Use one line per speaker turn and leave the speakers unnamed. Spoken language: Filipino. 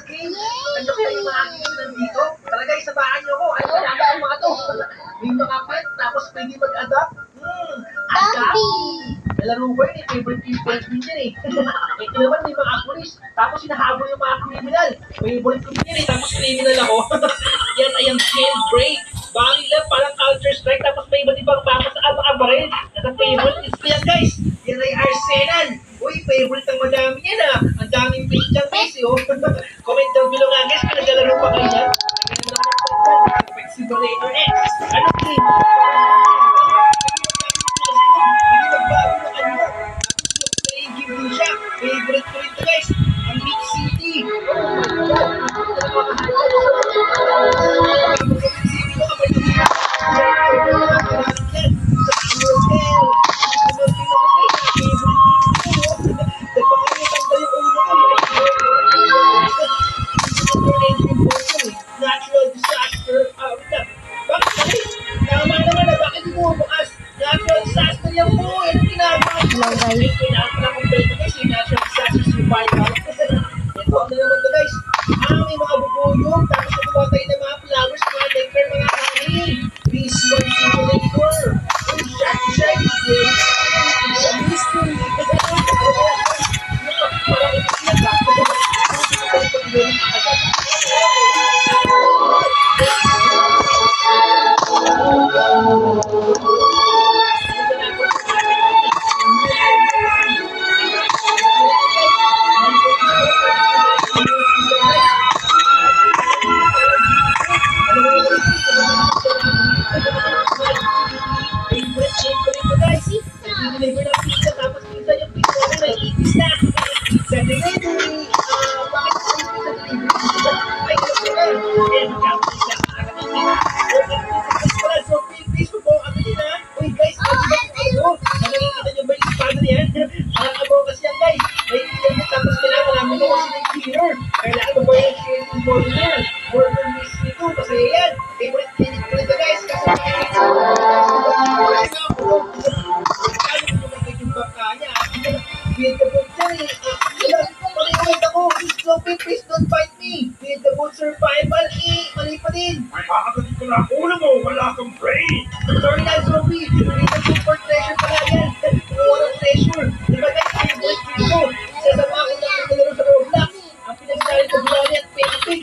game. Ano kayo yung mga games nandito? Talaga, isabahan nyo ko. Ay, talaga ang mga to. May mga pet, tapos pwede mag-adapt. Adapt. Nalaro ko yun eh. Favorite people din yan eh. Ito naman, may mga akulis. Tapos hinahabol yung mga criminal. Favorite ko din yan eh. Tapos criminal ako. Yan ay ang jailbreak. Bangin lang, parang Counter-Strike. Tapos may iba't ibang baka sa mga baril. Nasa favorite list ko yan, guys. Yan ay Arsenal. Uy, favorite ang madami yan ah. Ang daming page dyan, guys. Oh. Comment down below nga, guys. Kung naglalaro pa kayo yan. Perfect Simulator X. Ano game? Hindi magbago na kanina. Tapos playing game din siya. Favorite ko rin to, guys. Ang Big City. Oh my God. Natural disaster. Bakit kami? Tama naman na bakit mo bukas? Natural disaster yan po. Ano ginagawa mo? Ay, kailangan kong pwede kasi natural disaster survival. Ito, ano naman to guys? May mga bubuyog. Tapos nakuwatay ng mga flowers, mga nectar, mga honey. This one simulator. Uy, shot. It's a mystery. Parang ito deliver ng pizza, tapos pizza yung pizza na may itis na. Sa delivery, bakit sa delivery? Ay, ito na. And mag-upload siya ang so please po kami din ha. Uy guys, nakikita nyo ba yung espada niyan? Parang abokas yan guys. May iyan mo tapos kailangan namin mo kasi ng cleaner. Kailangan mo ba yung share yung burger? Burger miss nito, masaya yan. Favorite clinic ko nito guys. Kasi Beat the boot dyan eh. Pag-iwait ako. Please don't fight me. Beat the boot survival mali pa din.
Ay, kakagatin ko na ulo mo. Wala kang brain.
Sorry na, Zombie. Beat the boot for treasure pala yan. Walang treasure. Diba guys, favorite video. Isa sa mga kinakagalaro sa Roblox. Ang pinagsalit ko Glory at Pepig.